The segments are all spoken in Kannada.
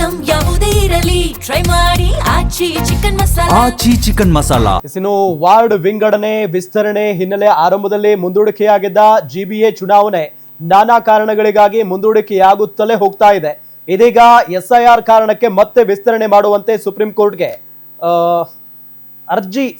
ಐಟಂ ಯಾವುದೇ ಇರಲಿ ಟ್ರೈ ಮಾಡಿ ಆಚಿ ಚಿಕನ್ ಮಸಾಲಾ. ಇನ್ನು ವಾರ್ಡ್ ವಿಂಗಡಣೆ ವಿಸ್ತರಣೆ ಹಿನ್ನೆಲೆ ಆರಂಭದಲ್ಲಿ ಮುಂದೂಡಿಕೆಯಾಗಿದ್ದ ಜಿಬಿಎ ಚುನಾವಣೆ ನಾನಾ ಕಾರಣಗಳಿಗಾಗಿ ಮುಂದೂಡಿಕೆಯಾಗುತ್ತಲೇ ಹೋಗ್ತಾ ಇದೆ. ಇದೀಗ ಎಸ್ಐಆರ್ ಕಾರಣಕ್ಕೆ ಮತ್ತೆ ವಿಸ್ತರಣೆ ಮಾಡುವಂತೆ ಸುಪ್ರೀಂ ಕೋರ್ಟ್ಗೆ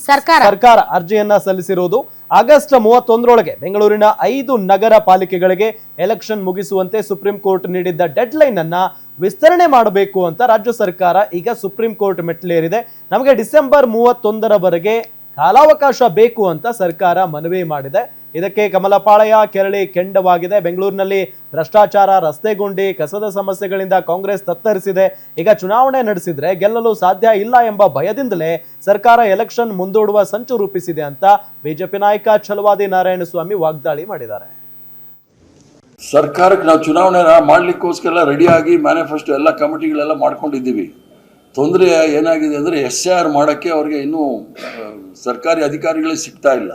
ಸರ್ಕಾರ ಅರ್ಜಿಯನ್ನ ಸಲ್ಲಿಸಿರುವುದು. ಆಗಸ್ಟ್ 31ರೊಳಗೆ ಬೆಂಗಳೂರಿನ 5 ನಗರ ಪಾಲಿಕೆಗಳಿಗೆ ಎಲೆಕ್ಷನ್ ಮುಗಿಸುವಂತೆ ಸುಪ್ರೀಂ ಕೋರ್ಟ್ ನೀಡಿದ್ದ ಡೆಡ್ ಲೈನ್ ಅನ್ನ ವಿಸ್ತರಣೆ ಮಾಡಬೇಕು ಅಂತ ರಾಜ್ಯ ಸರ್ಕಾರ ಈಗ ಸುಪ್ರೀಂ ಕೋರ್ಟ್ ಮೆಟ್ಟಿಲೇರಿದೆ. ನಮಗೆ ಡಿಸೆಂಬರ್ 31ರವರೆಗೆ ಕಾಲಾವಕಾಶ ಬೇಕು ಅಂತ ಸರ್ಕಾರ ಮನವಿ ಮಾಡಿದೆ. ಇದಕ್ಕೆ ಕಮಲಪಾಳ್ಯ ಕೆರಳಿ ಕೆಂಡವಾಗಿದೆ. ಬೆಂಗಳೂರಿನಲ್ಲಿ ಭ್ರಷ್ಟಾಚಾರ, ರಸ್ತೆ ಗುಂಡಿ, ಕಸದ ಸಮಸ್ಯೆಗಳಿಂದ ಕಾಂಗ್ರೆಸ್ ತತ್ತರಿಸಿದೆ. ಈಗ ಚುನಾವಣೆ ನಡೆಸಿದ್ರೆ ಗೆಲ್ಲಲು ಸಾಧ್ಯ ಇಲ್ಲ ಎಂಬ ಭಯದಿಂದಲೇ ಸರ್ಕಾರ ಎಲೆಕ್ಷನ್ ಮುಂದೂಡುವ ಸಂಚು ರೂಪಿಸಿದೆ ಅಂತ ಬಿಜೆಪಿ ನಾಯಕ ಛಲವಾದಿ ನಾರಾಯಣಸ್ವಾಮಿ ವಾಗ್ದಾಳಿ ಮಾಡಿದ್ದಾರೆ. ಸರ್ಕಾರಕ್ಕೆ ನಾವು ಚುನಾವಣೆ ಮಾಡ್ಲಿಕ್ಕೋಸ್ಕರ ರೆಡಿಯಾಗಿ ಮ್ಯಾನಿಫೆಸ್ಟೋ ಎಲ್ಲ ಕಮಿಟಿಗಳೆಲ್ಲ ಮಾಡ್ಕೊಂಡಿದ್ದೀವಿ. ತೊಂದರೆ ಏನಾಗಿದೆ ಅಂದರೆ SIR ಮಾಡೋಕ್ಕೆ ಅವ್ರಿಗೆ ಇನ್ನೂ ಸರ್ಕಾರಿ ಅಧಿಕಾರಿಗಳಿಗೆ ಸಿಗ್ತಾ ಇಲ್ಲ.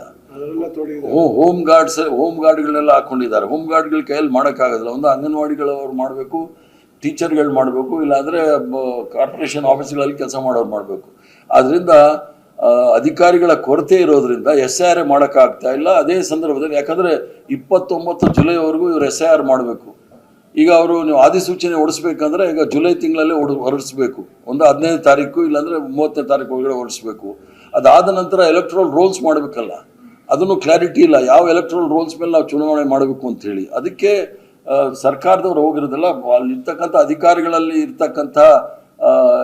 ಹೋಮ್ ಗಾರ್ಡ್ಗಳೆಲ್ಲ ಹಾಕೊಂಡಿದ್ದಾರೆ. ಹೋಮ್ ಗಾರ್ಡ್ಗಳ ಕೈಯಲ್ಲಿ ಮಾಡೋಕ್ಕಾಗೋದಿಲ್ಲ. ಒಂದು ಅಂಗನವಾಡಿಗಳವ್ರು ಮಾಡಬೇಕು, ಟೀಚರ್ಗಳು ಮಾಡಬೇಕು, ಇಲ್ಲಾಂದರೆ ಕಾರ್ಪೊರೇಷನ್ ಆಫೀಸ್ಗಳಲ್ಲಿ ಕೆಲಸ ಮಾಡೋರು ಮಾಡಬೇಕು. ಆದ್ದರಿಂದ ಅಧಿಕಾರಿಗಳ ಕೊರತೆ ಇರೋದ್ರಿಂದ SIR ಮಾಡೋಕ್ಕಾಗ್ತಾ ಇಲ್ಲ. ಅದೇ ಸಂದರ್ಭದಲ್ಲಿ ಯಾಕಂದರೆ 29 ಜುಲೈವರೆಗೂ ಇವರು SIR ಮಾಡಬೇಕು. ಈಗ ಅವರು ನೀವು ಅಧಿಸೂಚನೆ ಹೊಡಿಸ್ಬೇಕಂದ್ರೆ ಈಗ ಜುಲೈ ತಿಂಗಳಲ್ಲೇ ಹೊರಡಿಸ್ಬೇಕು. ಒಂದು 15ನೇ ತಾರೀಕು ಇಲ್ಲಾಂದರೆ 30ನೇ ತಾರೀಕು ಒಳಗಡೆ ಹೊರಡಿಸ್ಬೇಕು. ಅದಾದ ನಂತರ ಎಲೆಕ್ಟ್ರಲ್ ರೋಲ್ಸ್ ಮಾಡಬೇಕಲ್ಲ, ಅದನ್ನು ಕ್ಲಾರಿಟಿ ಇಲ್ಲ. ಯಾವ ಎಲೆಕ್ಟ್ರಲ್ ರೋಲ್ಸ್ ಮೇಲೆ ನಾವು ಚುನಾವಣೆ ಮಾಡಬೇಕು ಅಂತ ಹೇಳಿ ಅದಕ್ಕೆ ಸರ್ಕಾರದವ್ರು ಹೋಗಿರೋದಿಲ್ಲ. ಅಲ್ಲಿರ್ತಕ್ಕಂಥ ಅಧಿಕಾರಿಗಳಲ್ಲಿ ಇರ್ತಕ್ಕಂಥ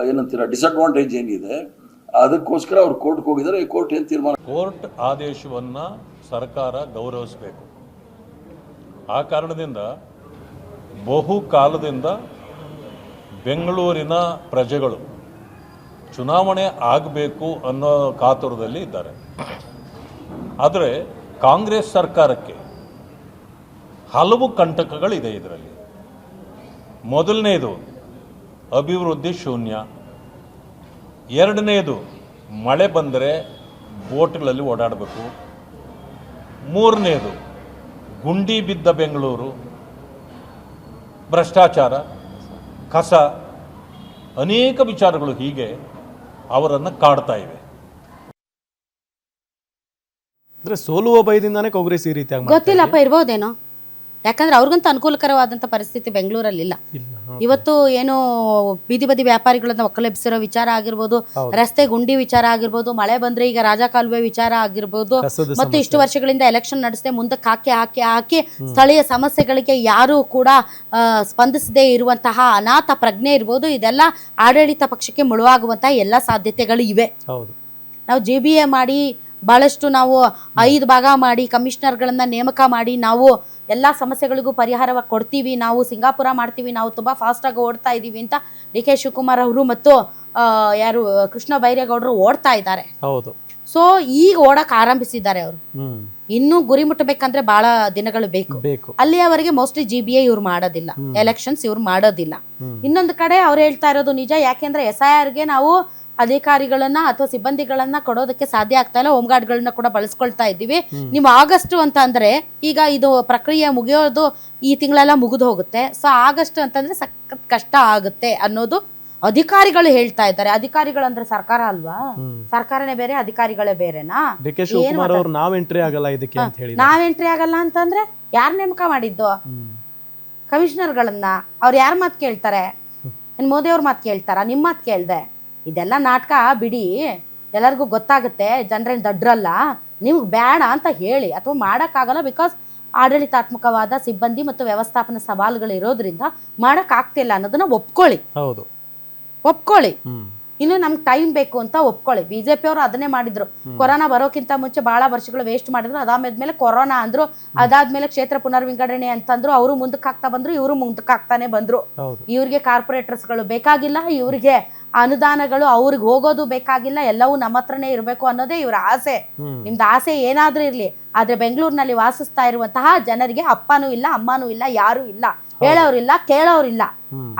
ಏನಂತೀರ ಡಿಸಡ್ವಾಂಟೇಜ್ ಏನಿದೆ ಅದಕ್ಕೋಸ್ಕರ ಅವ್ರು ಕೋರ್ಟ್ಗೆ ಹೋಗಿದ್ದಾರೆ. ಈ ಕೋರ್ಟ್ ಏನು ತೀರ್ಮಾನ, ಕೋರ್ಟ್ ಆದೇಶವನ್ನು ಸರ್ಕಾರ ಗೌರವಿಸಬೇಕು. ಆ ಕಾರಣದಿಂದ ಬಹುಕಾಲದಿಂದ ಬೆಂಗಳೂರಿನ ಪ್ರಜೆಗಳು ಚುನಾವಣೆ ಆಗಬೇಕು ಅನ್ನೋ ಕಾತುರದಲ್ಲಿ ಇದ್ದಾರೆ. ಆದರೆ ಕಾಂಗ್ರೆಸ್ ಸರ್ಕಾರಕ್ಕೆ ಹಲವು ಕಂಟಕಗಳಿದೆ ಇದರಲ್ಲಿ. ಮೊದಲನೇದು ಅಭಿವೃದ್ಧಿ ಶೂನ್ಯ, ಎರಡನೇದು ಮಳೆ ಬಂದರೆ ಬೋಟ್ಗಳಲ್ಲಿ ಓಡಾಡಬೇಕು, ಮೂರನೇದು ಗುಂಡಿ ಬಿದ್ದ ಬೆಂಗಳೂರು, ಭ್ರಷ್ಟಾಚಾರ, ಕಸ, ಅನೇಕ ವಿಚಾರಗಳು ಹೀಗೆ ಅವರನ್ನು ಕಾಡ್ತಾ ಇವೆ. ಅಂದ್ರೆ ಸೋಲುವ ಭಯದಿಂದಾನೇ ಕಾಂಗ್ರೆಸ್ ಈ ರೀತಿ ಗೊತ್ತಿಲ್ಲಪ್ಪ, ಇರ್ಬೋದೇನೋ. ಯಾಕಂದ್ರೆ ಅವ್ರಿಗಂತ ಅನುಕೂಲಕರವಾದಂಥ ಪರಿಸ್ಥಿತಿ ಬೆಂಗಳೂರಲ್ಲಿ ಇಲ್ಲ. ಇವತ್ತು ಏನು ಬೀದಿ ಬದಿ ವ್ಯಾಪಾರಿಗಳನ್ನ ಒಕ್ಕಲೆಬ್ಸಿರೋ ವಿಚಾರ ಆಗಿರ್ಬೋದು, ರಸ್ತೆ ಗುಂಡಿ ವಿಚಾರ ಆಗಿರ್ಬೋದು, ಮಳೆ ಬಂದ್ರೆ ಈಗ ರಾಜ ಕಾಲುವೆ ವಿಚಾರ ಆಗಿರ್ಬೋದು, ಮತ್ತು ಇಷ್ಟು ವರ್ಷಗಳಿಂದ ಎಲೆಕ್ಷನ್ ನಡೆಸದೆ ಮುಂದಕ್ಕೆ ಹಾಕಿ ಸ್ಥಳೀಯ ಸಮಸ್ಯೆಗಳಿಗೆ ಯಾರು ಕೂಡ ಸ್ಪಂದಿಸದೇ ಇರುವಂತಹ ಅನಾಥ ಪ್ರಜ್ಞೆ ಇರ್ಬೋದು, ಇದೆಲ್ಲ ಆಡಳಿತ ಪಕ್ಷಕ್ಕೆ ಮುಳುವಾಗುವಂತಹ ಎಲ್ಲ ಸಾಧ್ಯತೆಗಳು ಇವೆ. ನಾವು GBA ಮಾಡಿ ಬಹಳಷ್ಟು ನಾವು 5 ಭಾಗ ಮಾಡಿ ಕಮಿಷನರ್ಗಳನ್ನ ನೇಮಕ ಮಾಡಿ ನಾವು ಎಲ್ಲ ಸಮಸ್ಯೆಗಳಿಗೂ ಪರಿಹಾರವಾಗಿ ಕೊಡ್ತೀವಿ, ನಾವು ಸಿಂಗಾಪುರ ಮಾಡ್ತೀವಿ, ನಾವು ತುಂಬ ಫಾಸ್ಟಾಗಿ ಓಡ್ತಾ ಇದ್ದೀವಿ ಅಂತ DK ಶಿವಕುಮಾರ್ ಅವರು ಮತ್ತು ಯಾರು ಕೃಷ್ಣ ಬೈರೇಗೌಡರು ಓಡ್ತಾ ಇದ್ದಾರೆ. ಸೊ ಈಗ ಓಡಕ್ ಆರಂಭಿಸಿದ್ದಾರೆ ಅವರು. ಇನ್ನೂ ಗುರಿ ಮುಟ್ಟಬೇಕಂದ್ರೆ ಬಹಳ ದಿನಗಳು ಬೇಕು. ಅಲ್ಲಿಯವರೆಗೆ ಮೋಸ್ಟ್ಲಿ GBA ಇವ್ರು ಮಾಡೋದಿಲ್ಲ, ಎಲೆಕ್ಷನ್ಸ್ ಇವ್ರು ಮಾಡೋದಿಲ್ಲ. ಇನ್ನೊಂದು ಕಡೆ ಅವ್ರು ಹೇಳ್ತಾ ಇರೋದು ನಿಜ. ಯಾಕೆಂದ್ರೆ SIRಗೆ ನಾವು ಅಧಿಕಾರಿಗಳನ್ನ ಅಥವಾ ಸಿಬ್ಬಂದಿಗಳನ್ನ ಕೊಡೋದಕ್ಕೆ ಸಾಧ್ಯ ಆಗ್ತಾ ಇಲ್ಲ, ಹೋಮ್ ಗಾರ್ಡ್ಗಳನ್ನ ಕೂಡ ಬಳಸ್ಕೊಳ್ತಾ ಇದ್ದೀವಿ. ನೀವು ಆಗಸ್ಟ್ ಅಂತ ಅಂದ್ರೆ ಈಗ ಇದು ಪ್ರಕ್ರಿಯೆ ಮುಗಿಯೋದು ಈ ತಿಂಗಳೆಲ್ಲ ಮುಗಿದು ಹೋಗುತ್ತೆ. ಸೊ ಆಗಸ್ಟ್ ಅಂತಂದ್ರೆ ಸಖತ್ ಕಷ್ಟ ಆಗುತ್ತೆ ಅನ್ನೋದು ಅಧಿಕಾರಿಗಳು ಹೇಳ್ತಾ ಇದ್ದಾರೆ. ಅಧಿಕಾರಿಗಳು ಅಂದ್ರೆ ಸರ್ಕಾರ ಅಲ್ವಾ? ಸರ್ಕಾರನೇ ಬೇರೆ, ಅಧಿಕಾರಿಗಳೇ ಬೇರೆನಾ? ನಾವ್ ಎಂಟ್ರಿ ಆಗಲ್ಲ ಅಂತಂದ್ರೆ ಯಾರ್ ನೇಮಕ ಮಾಡಿದ್ದು ಕಮಿಷನರ್ಗಳನ್ನ? ಅವ್ರು ಯಾರ ಮಾತು ಕೇಳ್ತಾರೆ? ಮೋದಿ ಅವ್ರ ಮಾತು ಕೇಳ್ತಾರ? ನಿಮ್ ಮಾತು ಕೇಳ್ದೆ? ಇದೆಲ್ಲ ನಾಟಕ ಬಿಡಿ, ಎಲ್ಲರಿಗೂ ಗೊತ್ತಾಗುತ್ತೆ, ಜನರೇನು ದಡ್ರಲ್ಲ. ನಿಮ್ಗೆ ಬೇಡ ಅಂತ ಹೇಳಿ ಅಥವಾ ಮಾಡೋಕ್ಕಾಗಲ್ಲ, ಬಿಕಾಸ್ ಆಡಳಿತಾತ್ಮಕವಾದ ಸಿಬ್ಬಂದಿ ಮತ್ತು ವ್ಯವಸ್ಥಾಪನಾ ಸವಾಲುಗಳು ಇರೋದ್ರಿಂದ ಮಾಡೋಕ್ಕಾಗ್ತಿಲ್ಲ ಅನ್ನೋದನ್ನ ಒಪ್ಕೊಳ್ಳಿ. ಇನ್ನು ನಮ್ಗೆ ಟೈಮ್ ಬೇಕು ಅಂತ ಒಪ್ಕೊಳ್ಳಿ. BJP ಅವರು ಅದನ್ನೇ ಮಾಡಿದ್ರು. ಕೊರೋನಾ ಬರೋಕ್ಕಿಂತ ಮುಂಚೆ ಬಹಳ ವರ್ಷಗಳು ವೇಸ್ಟ್ ಮಾಡಿದ್ರು. ಅದಾದ್ಮೇಲೆ ಕೊರೋನಾ ಅಂದ್ರು, ಅದಾದ್ಮೇಲೆ ಕ್ಷೇತ್ರ ಪುನರ್ವಿಂಗಡಣೆ ಅಂತಂದ್ರು. ಅವರು ಮುಂದಕ್ಕೆ ಹಾಕ್ತಾ ಬಂದ್ರು, ಇವರು ಮುಂದಕ್ಕೆ ಹಾಕ್ತಾನೆ ಬಂದ್ರು. ಇವ್ರಿಗೆ ಕಾರ್ಪೊರೇಟರ್ಸ್ಗಳು ಬೇಕಾಗಿಲ್ಲ, ಇವ್ರಿಗೆ ಅನುದಾನಗಳು ಅವ್ರಿಗೆ ಹೋಗೋದು ಬೇಕಾಗಿಲ್ಲ, ಎಲ್ಲವೂ ನಮ್ಮ ಹತ್ರನೇ ಇರಬೇಕು ಅನ್ನೋದೇ ಇವ್ರ ಆಸೆ. ನಿಮ್ದು ಆಸೆ ಏನಾದ್ರೂ ಇರ್ಲಿ, ಆದ್ರೆ ಬೆಂಗಳೂರಿನಲ್ಲಿ ವಾಸಿಸ್ತಾ ಇರುವಂತಹ ಜನರಿಗೆ ಅಪ್ಪನೂ ಇಲ್ಲ, ಅಮ್ಮನೂ ಇಲ್ಲ, ಯಾರು ಇಲ್ಲ, ಹೇಳೋರಿಲ್ಲ, ಕೇಳೋರಿಲ್ಲ.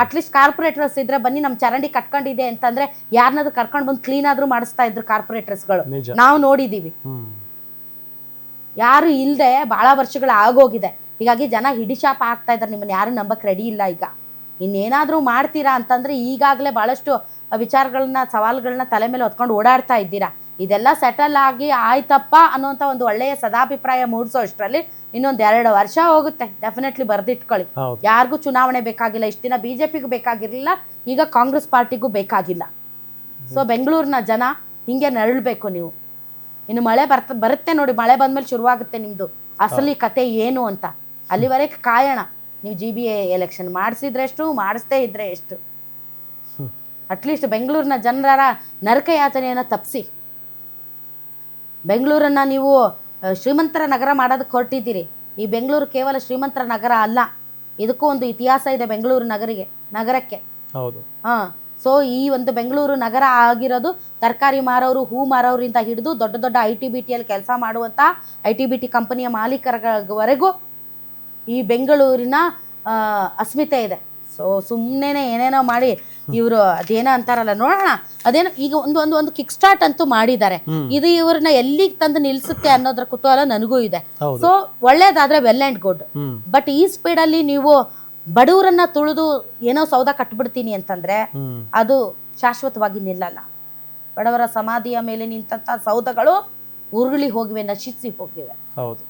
ಅಟ್ಲೀಸ್ಟ್ ಕಾರ್ಪೊರೇಟರ್ಸ್ ಇದ್ರೆ ಬನ್ನಿ ನಮ್ ಚರಂಡಿ ಕಟ್ಕೊಂಡಿದೆ ಅಂತಂದ್ರೆ ಯಾರನ್ನಾದ್ರೂ ಕರ್ಕೊಂಡ್ ಬಂದು ಕ್ಲೀನ್ ಆದ್ರೂ ಮಾಡಿಸ್ತಾ ಇದ್ರು ಕಾರ್ಪೊರೇಟರ್ಸ್ಗಳು. ನಾವು ನೋಡಿದೀವಿ. ಯಾರು ಇಲ್ದೆ ಬಹಳ ವರ್ಷಗಳು ಆಗೋಗಿದೆ. ಹೀಗಾಗಿ ಜನ ಹಿಡಿಶಾಪ ಆಗ್ತಾ ಇದ್ದಾರೆ. ನಿಮ್ಮನ್ನ ಯಾರು ನಂಬಕ್ ರೆಡಿ ಇಲ್ಲ. ಈಗ ಇನ್ನೇನಾದರೂ ಮಾಡ್ತೀರಾ ಅಂತಂದರೆ ಈಗಾಗಲೇ ಭಾಳಷ್ಟು ವಿಚಾರಗಳನ್ನ ಸವಾಲುಗಳನ್ನ ತಲೆ ಮೇಲೆ ಹೊತ್ಕೊಂಡು ಓಡಾಡ್ತಾ ಇದ್ದೀರಾ. ಇದೆಲ್ಲ ಸೆಟಲ್ ಆಗಿ ಆಯ್ತಪ್ಪ ಅನ್ನೋಂಥ ಒಂದು ಒಳ್ಳೆಯ ಸದಾಭಿಪ್ರಾಯ ಮೂಡಿಸೋ ಅಷ್ಟರಲ್ಲಿ ಇನ್ನೊಂದು 2 ವರ್ಷ ಹೋಗುತ್ತೆ. ಡೆಫಿನೆಟ್ಲಿ ಬರೆದಿಟ್ಕೊಳ್ಳಿ. ಯಾರಿಗೂ ಚುನಾವಣೆ ಬೇಕಾಗಿಲ್ಲ. ಇಷ್ಟು ದಿನ BJPಗೂ ಬೇಕಾಗಿರಲಿಲ್ಲ, ಈಗ ಕಾಂಗ್ರೆಸ್ ಪಾರ್ಟಿಗೂ ಬೇಕಾಗಿಲ್ಲ. ಸೊ ಬೆಂಗಳೂರಿನ ಜನ ಹಿಂಗೆ ನರಳಬೇಕು ನೀವು. ಇನ್ನು ಮಳೆ ಬರುತ್ತೆ ನೋಡಿ, ಮಳೆ ಬಂದಮೇಲೆ ಶುರುವಾಗುತ್ತೆ ನಿಮ್ಮದು ಅಸಲಿ ಕತೆ ಏನು ಅಂತ. ಅಲ್ಲಿವರೆಗೆ ಕಾಯೋಣ. ನೀವು GBA ಎಲೆಕ್ಷನ್ ಮಾಡಿಸಿದ್ರೆ ಎಷ್ಟು, ಮಾಡಿಸ್ದೇ ಇದ್ರೆ ಎಷ್ಟು. ಅಟ್ಲೀಸ್ಟ್ ಬೆಂಗಳೂರಿನ ಜನರ ನರಕ ಯಾತನೆಯನ್ನು ತಪ್ಪಿಸಿ. ಬೆಂಗಳೂರನ್ನು ನೀವು ಶ್ರೀಮಂತರ ನಗರ ಮಾಡೋದಕ್ಕೆ ಹೊರಟಿದ್ದೀರಿ. ಈ ಬೆಂಗಳೂರು ಕೇವಲ ಶ್ರೀಮಂತರ ನಗರ ಅಲ್ಲ, ಇದಕ್ಕೂ ಒಂದು ಇತಿಹಾಸ ಇದೆ ಬೆಂಗಳೂರು ನಗರಕ್ಕೆ. ಹೌದು. ಸೊ ಈ ಒಂದು ಬೆಂಗಳೂರು ನಗರ ಆಗಿರೋದು ತರಕಾರಿ ಮಾರೋರು, ಹೂ ಮಾರೋರಿಂದ ಹಿಡಿದು ದೊಡ್ಡ ದೊಡ್ಡ ITBTಯಲ್ಲಿ ಕೆಲಸ ಮಾಡುವಂಥ ITBT ಕಂಪನಿಯ ಮಾಲೀಕರವರೆಗೂ ಈ ಬೆಂಗಳೂರಿನ ಅಸ್ಮಿತೆ ಇದೆ. ಸೊ ಸುಮ್ಮನೆ ಏನೇನೋ ಮಾಡಿ ಇವರು ಅದೇನೋ ಅಂತಾರಲ್ಲ, ನೋಡೋಣ ಅದೇನೋ ಈಗ ಒಂದು ಕಿಕ್ ಸ್ಟಾರ್ಟ್ ಅಂತೂ ಮಾಡಿದ್ದಾರೆ. ಇದು ಇವ್ರನ್ನ ಎಲ್ಲಿಗೆ ತಂದು ನಿಲ್ಸುತ್ತೆ ಅನ್ನೋದ್ರ ಕುತೂಹಲ ನನಗೂ ಇದೆ. ಸೊ ಒಳ್ಳೇದಾದ್ರೆ ವೆಲ್ ಆ್ಯಂಡ್ ಗುಡ್. ಬಟ್ ಈ ಸ್ಪೀಡಲ್ಲಿ ನೀವು ಬಡವರನ್ನ ತುಳಿದು ಏನೋ ಸೌಧ ಕಟ್ಬಿಡ್ತೀನಿ ಅಂತಂದ್ರೆ ಅದು ಶಾಶ್ವತವಾಗಿ ನಿಲ್ಲಲ್ಲ. ಬಡವರ ಸಮಾಧಿಯ ಮೇಲೆ ನಿಂತ ಸೌಧಗಳು ಉರುಳಿ ಹೋಗಿವೆ, ನಶಿಸಿ ಹೋಗಿವೆ. ಹೌದು.